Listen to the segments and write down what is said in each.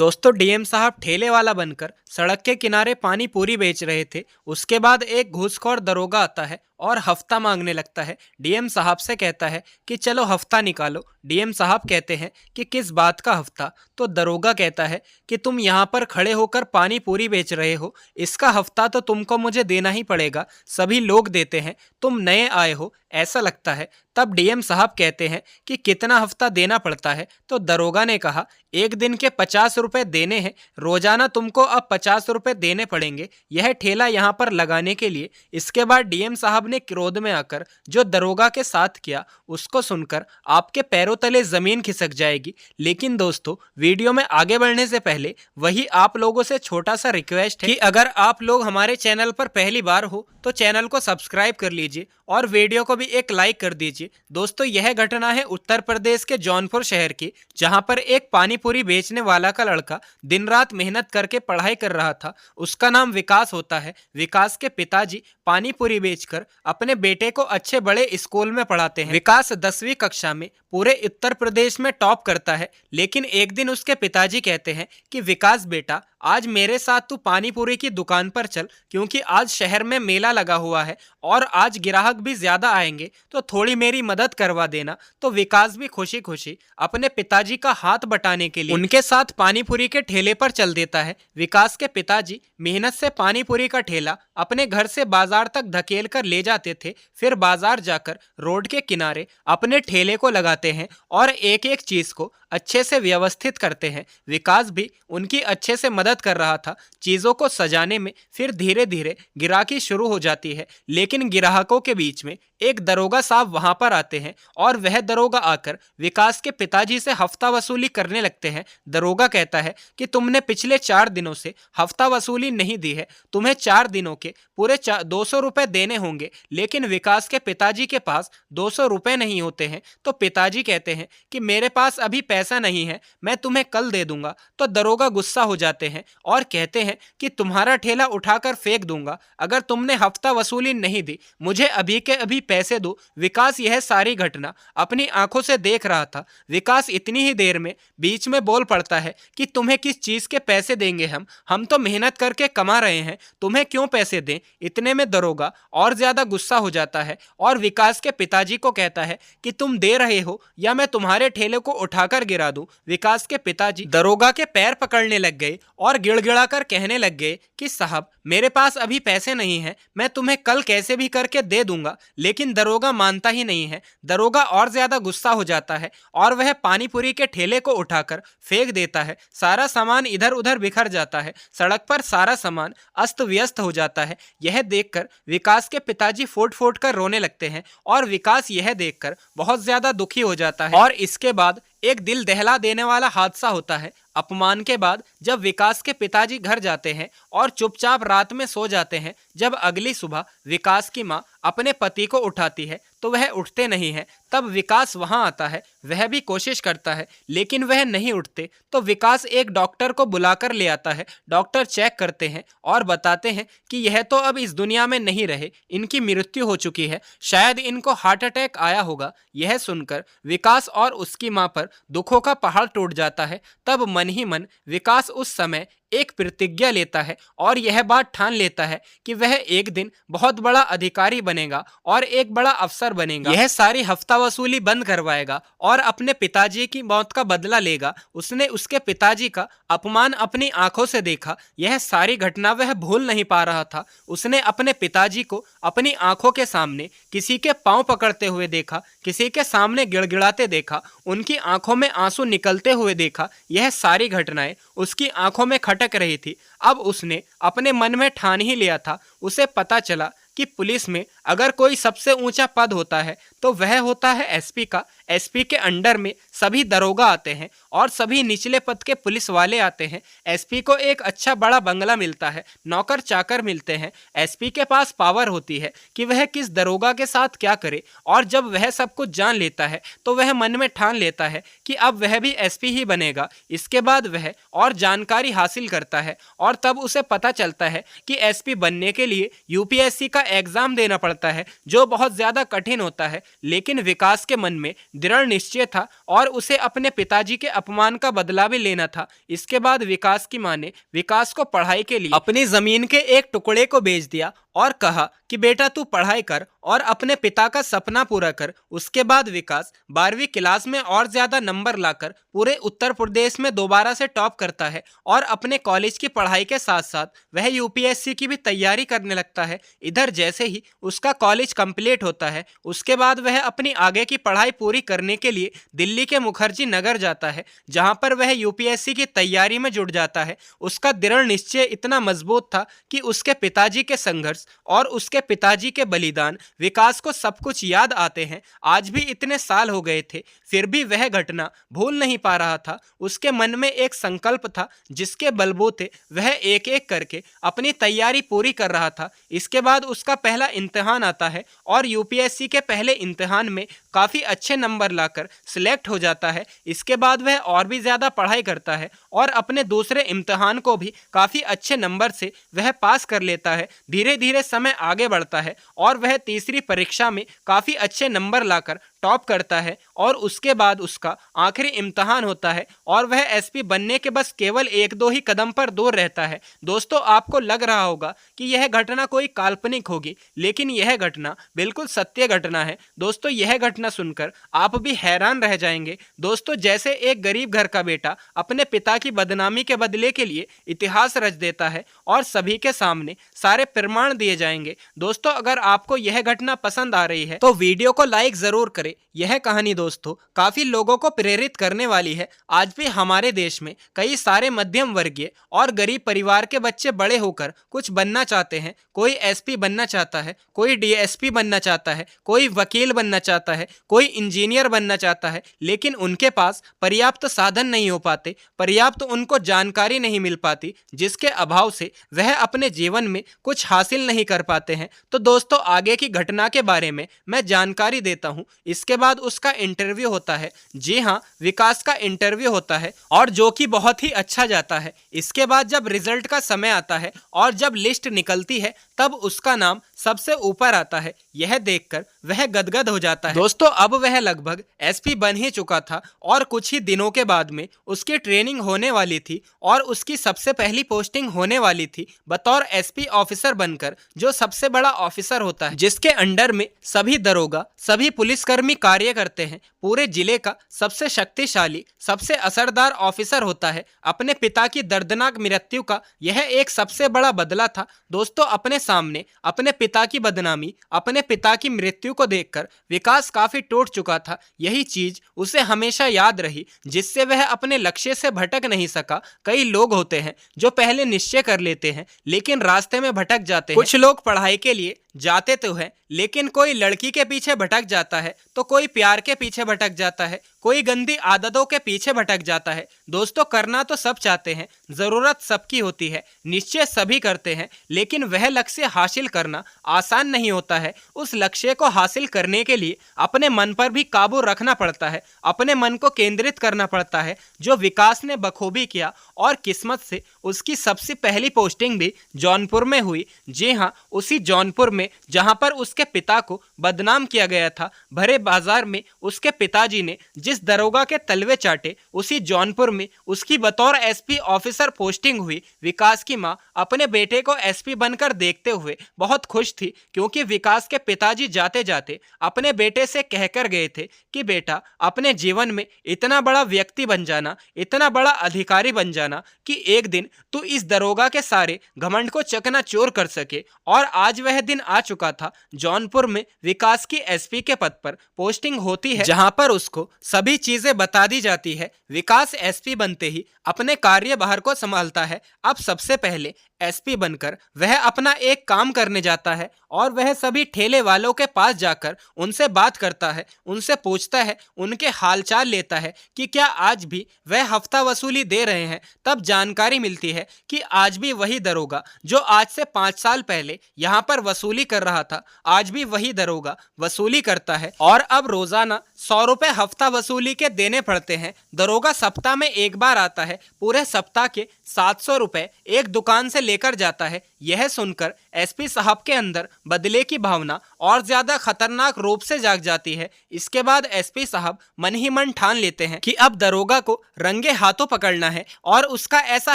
दोस्तों डीएम साहब ठेले वाला बनकर सड़क के किनारे पानी पूरी बेच रहे थे। उसके बाद एक घूसखोर दरोगा आता है और हफ्ता मांगने लगता है। डीएम साहब से कहता है कि चलो हफ्ता निकालो। डीएम साहब कहते हैं कि किस बात का हफ्ता? तो दरोगा कहता है कि तुम यहाँ पर खड़े होकर पानी पूरी बेच रहे हो, इसका हफ्ता तो तुमको मुझे देना ही पड़ेगा। सभी लोग देते हैं, तुम नए आए हो ऐसा लगता है। तब डीएम साहब कहते हैं कि कितना हफ्ता देना पड़ता है? तो दरोगा ने कहा एक दिन के 50 रुपए देने हैं, रोजाना तुमको अब 50 रुपए देने पड़ेंगे यह ठेला यहाँ पर लगाने के लिए। इसके बाद डीएम साहब ने क्रोध में आकर जो दरोगा के साथ किया उसको सुनकर आपके पैरों तले जमीन खिसक जाएगी। लेकिन दोस्तों वीडियो में आगे बढ़ने से पहले वही आप लोगों से छोटा सा रिक्वेस्ट है कि अगर आप लोग हमारे चैनल पर पहली बार हो तो चैनल को सब्सक्राइब कर लीजिए और वीडियो को भी एक लाइक कर दीजिए। दोस्तों यह घटना है उत्तर प्रदेश के जौनपुर शहर की, जहां पर एक पानी पूरी बेचने वाला का लड़का दिन रात मेहनत करके पढ़ाई कर रहा था। उसका नाम विकास होता है। विकास के पिताजी पानी पूरी बेचकर अपने बेटे को अच्छे बड़े स्कूल में पढ़ाते हैं। विकास 10वीं कक्षा में पूरे उत्तर प्रदेश में टॉप करता है। लेकिन एक दिन उसके पिताजी कहते हैं कि विकास बेटा आज मेरे साथ तू पानी पूरी की दुकान पर चल, क्योंकि आज शहर में मेला लगा हुआ है और आज ग्राहक भी ज्यादा आएंगे, तो थोड़ी मेरी मदद करवा देना। तो विकास भी खुशी खुशी अपने पिताजी का हाथ बटाने के लिए उनके साथ पानी पूरी के ठेले पर चल देता है। विकास के पिताजी मेहनत से पानी पूरी का ठेला अपने घर से बाजार तक धकेल कर ले जाते थे। फिर बाजार जाकर रोड के किनारे अपने ठेले को लगाते हैं और एक एक चीज को अच्छे से व्यवस्थित करते हैं। विकास भी उनकी अच्छे से मदद कर रहा था चीजों को सजाने में। फिर धीरे धीरे गिराकी शुरू हो जाती है। लेकिन ग्राहकों के बीच में एक दरोगा साहब वहां पर आते हैं और वह दरोगा आकर विकास के पिताजी से हफ्ता वसूली करने लगते हैं। दरोगा कहता है कि तुमने पिछले 4 दिनों से हफ्ता वसूली नहीं दी है, तुम्हें 4 दिनों के पूरे 200 रुपए देने होंगे। लेकिन विकास के पिताजी के पास 200 रुपए नहीं होते हैं। तो पिताजी कहते हैं कि मेरे पास अभी पैसा नहीं है, मैं तुम्हें कल दे दूंगा। तो दरोगा गुस्सा हो जाते हैं और कहते हैं कि तुम्हारा ठेला उठाकर फेंक दूंगा अगर तुमने हफ्ता वसूली नहीं दी, मुझे अभी के अभी पैसे दो। विकास यह सारी घटना अपनी आंखों से देख रहा था। विकास इतनी ही देर में बीच में बोल पड़ता है कि तुम्हें किस चीज के पैसे देंगे? हम तो मेहनत करके कमा रहे हैं, तुम्हें क्यों पैसे दें? इतने में दरोगा और ज्यादा गुस्सा हो जाता है और विकास के पिताजी को कहता है कि तुम दे रहे हो या मैं तुम्हारे ठेले को उठाकर गिरा दूं। विकास के पिताजी दरोगा के पैर पकड़ने लग गए और गिड़गिड़ाकर कहने लग गए कि साहब मेरे पास अभी पैसे नहीं हैं, मैं तुम्हें कल कैसे भी करके दे दूंगा। लेकिन दरोगा मानता ही नहीं है। दरोगा और ज्यादा गुस्सा हो जाता है और वह पानी पूरी के ठेले को उठाकर फेंक देता है। सारा सामान इधर उधर बिखर जाता है। सड़क पर सारा सामान अस्त व्यस्त हो जाता है। यह देखकर विकास के पिताजी फूट फूट कर रोने लगते हैं और विकास यह देखकर बहुत ज्यादा दुखी हो जाता है। और इसके बाद एक दिल दहला देने वाला हादसा होता है। अपमान के बाद जब विकास के पिताजी घर जाते हैं और चुपचाप रात में सो जाते हैं, जब अगली सुबह विकास की मां अपने पति को उठाती है तो वह उठते नहीं है। तब विकास वहां आता है, वह भी कोशिश करता है लेकिन वह नहीं उठते। तो विकास एक डॉक्टर को बुलाकर ले आता है। डॉक्टर चेक करते हैं और बताते हैं कि यह तो अब इस दुनिया में नहीं रहे, इनकी मृत्यु हो चुकी है, शायद इनको हार्ट अटैक आया होगा। यह सुनकर विकास और उसकी मां पर दुखों का पहाड़ टूट जाता है। तब मन ही मन विकास उस समय एक प्रतिज्ञा लेता है और यह बात ठान लेता है कि वह एक दिन बहुत बड़ा अधिकारी बनेगा और एक बड़ा अफसर बनेगा। यह सारी हफ्ता वसूली बंद करवाएगा और अपने पिताजी की मौत का बदला लेगा। उसने उसके पिताजी का अपमान अपनी आंखों से देखा। यह सारी घटना वह भूल नहीं पा रहा था। उसने अपने पिताजी को अपनी आंखों के सामने किसी के पांव पकड़ते हुए देखा, किसी के सामने गिड़गिड़ाते देखा, उनकी आंखों में आंसू निकलते हुए देखा। यह सारी घटनाएं उसकी आंखों में खटक रही थी। अब उसने अपने मन में ठान ही लिया था। उसे पता चला कि पुलिस में अगर कोई सबसे ऊंचा पद होता है तो वह होता है एसपी का। एसपी के अंडर में सभी दरोगा आते हैं और सभी निचले पद के पुलिस वाले आते हैं। एसपी को एक अच्छा बड़ा बंगला मिलता है, नौकर चाकर मिलते हैं। एसपी के पास पावर होती है कि वह किस दरोगा के साथ क्या करे। और जब वह सब कुछ जान लेता है तो वह मन में ठान लेता है कि अब वह भी एसपी ही बनेगा। इसके बाद वह और जानकारी हासिल करता है और तब उसे पता चलता है कि एसपी बनने के लिए यूपीएससी का एग्जाम देना पड़ता है, जो बहुत ज्यादा कठिन होता है। लेकिन विकास के मन में दृढ़ निश्चय था और उसे अपने पिताजी के अपमान का बदला भी लेना था। इसके बाद विकास की मां ने विकास को पढ़ाई के लिए अपनी जमीन के एक टुकड़े को बेच दिया और कहा कि बेटा तू पढ़ाई कर और अपने पिता का सपना पूरा कर। उसके बाद विकास 12वीं क्लास में और ज्यादा नंबर लाकर पूरे उत्तर प्रदेश में दोबारा से टॉप करता है और अपने कॉलेज की पढ़ाई के साथ साथ वह यूपीएससी की भी तैयारी करने लगता है। इधर जैसे ही उसका कॉलेज कंप्लीट होता है, उसके बाद वह अपनी आगे की पढ़ाई पूरी करने के लिए दिल्ली के मुखर्जी नगर जाता है, जहां पर वह यूपीएससी की तैयारी में जुट जाता है। उसका दृढ़ निश्चय इतना मजबूत था कि उसके पिताजी के संघर्ष और उसके पिताजी के बलिदान विकास को सब कुछ याद आते हैं। आज भी इतने साल हो गए थे, फिर भी वह घटना भूल नहीं पा रहा था। उसके मन में एक संकल्प था जिसके बलबूते वह एक एक करके अपनी तैयारी पूरी कर रहा था। इसके बाद उसका पहला इम्तिहान आता है और यूपीएससी के पहले इम्तिहान में काफ़ी अच्छे नंबर लाकर सिलेक्ट हो जाता है। इसके बाद वह और भी ज़्यादा पढ़ाई करता है और अपने दूसरे इम्तिहान को भी काफ़ी अच्छे नंबर से वह पास कर लेता है। धीरे धीरे समय आगे बढ़ता है और वह तीसरी परीक्षा में काफ़ी अच्छे नंबर लाकर टॉप करता है और उसके बाद उसका आखिरी इम्तिहान होता है और वह एसपी बनने के बस केवल एक दो ही कदम पर दूर रहता है। दोस्तों, आपको लग रहा होगा कि यह घटना कोई काल्पनिक होगी, लेकिन यह घटना बिल्कुल सत्य घटना है। दोस्तों, यह घटना सुनकर आप भी हैरान रह जाएंगे। दोस्तों, जैसे एक गरीब घर का बेटा अपने पिता की बदनामी के बदले के लिए इतिहास रच देता है और सभी के सामने सारे प्रमाण दिए जाएंगे। दोस्तों, अगर आपको यह घटना पसंद आ रही है तो वीडियो को लाइक जरूर करें। यह कहानी दोस्तों काफी लोगों को प्रेरित करने वाली है। आज भी हमारे देश में कई सारे मध्यम वर्गीय और गरीब परिवार के बच्चे बड़े होकर कुछ बनना चाहते हैं। कोई एसपी बनना चाहता है, कोई डीएसपी बनना चाहता है, कोई वकील बनना चाहता है, कोई इंजीनियर बनना चाहता है, लेकिन उनके पास पर्याप्त साधन नहीं हो पाते, पर्याप्त उनको जानकारी नहीं मिल पाती, जिसके अभाव से वह अपने जीवन में कुछ हासिल नहीं कर पाते हैं। तो दोस्तों, आगे की घटना के बारे में मैं जानकारी देता हूं। इसके बाद उसका इंटरव्यू होता है। जी हाँ, विकास का इंटरव्यू होता है और जो कि बहुत ही अच्छा जाता है। इसके बाद जब रिजल्ट का समय आता है और जब लिस्ट निकलती है, तब उसका नाम सबसे ऊपर आता है। यह देखकर वह गदगद हो जाता है। दोस्तों, अब वह लगभग एसपी बन ही चुका था और कुछ ही दिनों के बाद में उसकी ट्रेनिंग होने वाली थी और उसकी सबसे पहली पोस्टिंग होने वाली थी बतौर एसपी ऑफिसर बनकर, जो सबसे बड़ा ऑफिसर होता है, जिसके अंडर में सभी दरोगा, सभी पुलिसकर्मी कार्य करते हैं। पूरे जिले का सबसे शक्तिशाली, सबसे असरदार ऑफिसर होता है। अपने पिता की दर्दनाक मृत्यु का यह एक सबसे बड़ा बदला था। दोस्तों, अपने सामने अपने पिता की बदनामी, अपने पिता की मृत्यु को देखकर विकास काफी टूट चुका था। यही चीज उसे हमेशा याद रही, जिससे वह अपने लक्ष्य से भटक नहीं सका। कई लोग होते हैं जो पहले निश्चय कर लेते हैं लेकिन रास्ते में भटक जाते हैं। कुछ लोग पढ़ाई के लिए जाते तो है, लेकिन कोई लड़की के पीछे भटक जाता है, तो कोई प्यार के पीछे भटक जाता है, कोई गंदी आदतों के पीछे भटक जाता है। दोस्तों, करना तो सब चाहते हैं, जरूरत सबकी होती है, निश्चय सभी करते हैं, लेकिन वह लक्ष्य हासिल करना आसान नहीं होता है। उस लक्ष्य को हासिल करने के लिए अपने मन पर भी काबू रखना पड़ता है, अपने मन को केंद्रित करना पड़ता है, जो विकास ने बखूबी किया और किस्मत से उसकी सबसे पहली पोस्टिंग भी जौनपुर में हुई। जी हाँ, उसी जौनपुर में जहां पर उसके पिता को बदनाम किया गया था। भरे बाजार में उसके पिताजी ने जिस दरोगा के तलवे चाटे, उसी जौनपुर में उसकी बतौर एसपी ऑफिसर पोस्टिंग हुई। विकास की मां अपने बेटे को एसपी बनकर देखते हुए बहुत खुश थी, क्योंकि विकास के पिताजी जाते जाते अपने बेटे से कहकर गए थे कि बेटा, अपने जीवन में इतना बड़ा व्यक्ति बन जाना, इतना बड़ा अधिकारी बन जाना कि एक दिन तू इस दरोगा के सारे घमंड को चकनाचूर कर सके। और आज वह दिन आ चुका था। जौनपुर में विकास की एसपी के पद पर पोस्टिंग होती है, जहां पर उसको सभी चीजें बता दी जाती है। विकास एसपी बनते ही अपने कार्यभार को संभालता है। अब सबसे पहले एसपी बनकर वह अपना एक काम करने जाता है और वह सभी ठेले वालों के पास जाकर उनसे बात करता है, उनसे पूछता है, उनके हालचाल लेता है कि क्या आज भी वह हफ्ता वसूली दे रहे हैं। तब जानकारी मिलती है कि आज भी वही दरोगा जो आज से 5 साल पहले यहाँ पर वसूली कर रहा था, आज भी वही दरोगा वसूली करता है और अब रोजाना 100 रुपए हफ्ता वसूली के देने पड़ते हैं। दरोगा सप्ताह में एक बार आता है। पूरे सप्ताह के 700 रुपए एक दुकान से लेकर जाता है। यह सुनकर एसपी साहब के अंदर बदले की भावना और ज्यादा खतरनाक रूप से जाग जाती है। इसके बाद एसपी साहब मन ही मन ठान लेते हैं कि अब दरोगा को रंगे हाथों पकड़ना है और उसका ऐसा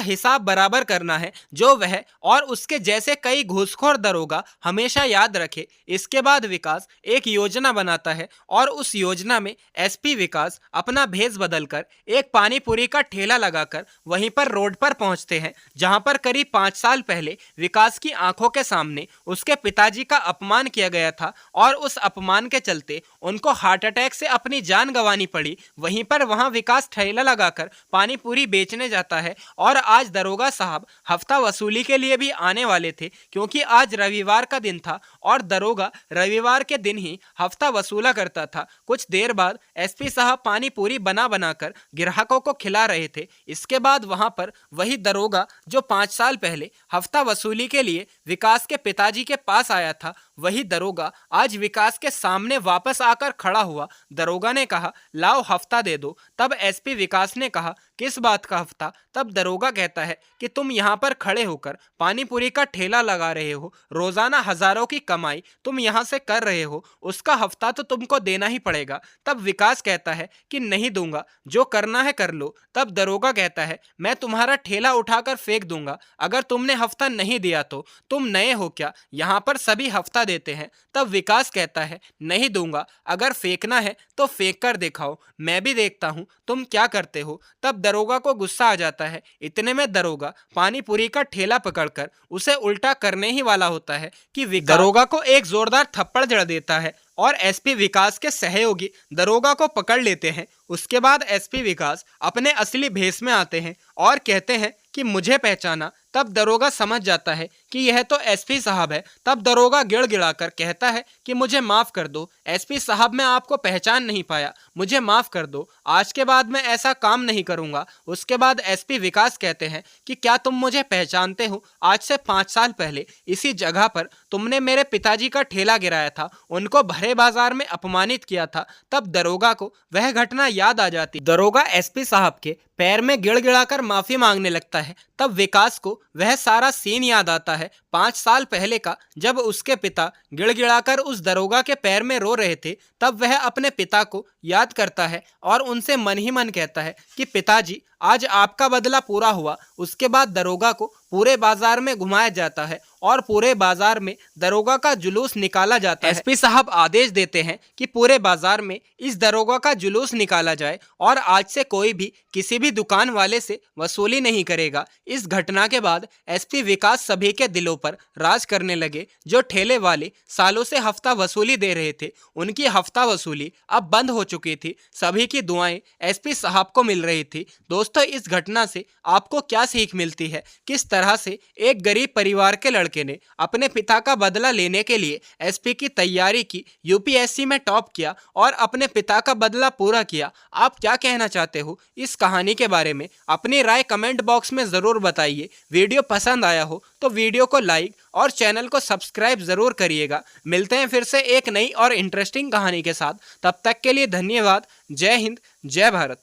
हिसाब बराबर करना है जो वह और उसके जैसे कई घूसखोर दरोगा हमेशा याद रखे। इसके बाद विकास एक योजना बनाता है और उस योजना में एसपी विकास अपना भेष बदलकर एक पानी पूरी का ठेला लगाकर वहीं पर रोड पर पहुंचते हैं जहां पर करीब 5 साल पहले विकास की आंखों के सामने उसके पिताजी का अपमान किया गया था और उस अपमान के चलते उनको हार्ट अटैक से अपनी जान गंवानी पड़ी। वहीं पर वहां विकास ठेला लगाकर पानी पूरी बेचने जाता है और आज दरोगा साहब हफ्ता वसूली के लिए भी आने वाले थे क्योंकि आज रविवार का दिन था और दरोगा रविवार के दिन ही हफ्ता वसूला करता था। कुछ देर बाद एसपी साहब पानी पूरी बना बनाकर ग्राहकों को खिला रहे थे। इसके बाद वहां पर वही दरोगा जो 5 साल पहले हफ्ता वसूली के लिए विकास के पिताजी के पास आया था, वही दरोगा आज विकास के सामने वापस आकर खड़ा हुआ। दरोगा ने कहा, लाओ हफ्ता दे दो। तब एसपी विकास ने कहा, किस बात का हफ्ता? तब दरोगा कहता है कि तुम यहाँ पर खड़े होकर पानी पूरी का ठेला लगा रहे हो, रोजाना हजारों की कमाई तुम यहाँ से कर रहे हो, उसका हफ्ता तो तुमको देना ही पड़ेगा। तब विकास कहता है कि नहीं दूंगा, जो करना है कर लो। तब दरोगा कहता है, मैं तुम्हारा ठेला उठाकर फेंक दूंगा अगर तुमने हफ्ता नहीं दिया तो। तुम नए हो क्या? यहाँ पर सभी हफ्ता देते हैं। तब विकास कहता है, नहीं दूंगा, अगर फेंकना है तो फेंक कर दिखाओ, मैं भी देखता हूँ तुम क्या करते हो। तब दरोगा को गुस्सा आ जाता है। इतने में दरोगा पानी पूरी का ठेला पकड़कर उसे उल्टा करने ही वाला होता है कि दरोगा को एक जोरदार थप्पड़ जड़ देता है और एसपी विकास के सहयोगी दरोगा को पकड़ लेते हैं। उसके बाद एसपी विकास अपने असली भेष में आते हैं और कहते हैं कि मुझे पहचाना। तब दरोगा समझ जाता है कि यह तो एसपी साहब है। तब दरोगा गिड़गिड़ाकर कहता है कि मुझे माफ कर दो एसपी साहब, मैं आपको पहचान नहीं पाया, मुझे माफ कर दो, आज के बाद मैं ऐसा काम नहीं करूंगा। उसके बाद एसपी विकास कहते हैं कि क्या तुम मुझे पहचानते हो? आज से 5 साल पहले इसी जगह पर तुमने मेरे पिताजी का ठेला गिराया था, उनको भरे बाजार में अपमानित किया था। तब दरोगा को वह घटना याद आ जाती। दरोगा एसपी साहब के पैर में गिड़गिड़ाकर माफी मांगने लगता है। तब विकास को वह सारा सीन याद आता है 5 साल पहले का, जब उसके पिता गिड़गिड़ाकर उस दरोगा के पैर में रो रहे थे। तब वह अपने पिता को याद करता है और उनसे मन ही मन कहता है कि पिताजी, आज आपका बदला पूरा हुआ। उसके बाद दरोगा को पूरे बाजार में घुमाया जाता है और पूरे बाजार में दरोगा का जुलूस निकाला जाता है। एसपी साहब आदेश देते हैं कि पूरे बाजार में इस दरोगा का जुलूस निकाला जाए और आज से कोई भी किसी भी दुकान वाले से वसूली नहीं करेगा। इस घटना के बाद एसपी विकास सभी के दिलों पर राज करने लगे। जो ठेले वाले सालों से हफ्ता वसूली दे रहे थे, उनकी हफ्ता वसूली अब बंद हो चुकी थी। सभी की दुआएं एसपी साहब को मिल रही थी। दोस्तों, इस घटना से आपको क्या सीख मिलती है? किस तरह से एक गरीब परिवार के लड़के ने अपने पिता का बदला लेने के लिए एसपी की तैयारी की, यूपीएससी में टॉप किया और अपने पिता का बदला पूरा किया। आप क्या कहना चाहते हो इस कहानी के बारे में? अपनी राय कमेंट बॉक्स में ज़रूर बताइए। वीडियो पसंद आया हो तो वीडियो को लाइक और चैनल को सब्सक्राइब ज़रूर करिएगा। मिलते हैं फिर से एक नई और इंटरेस्टिंग कहानी के साथ। तब तक के लिए धन्यवाद। जय हिंद, जय भारत।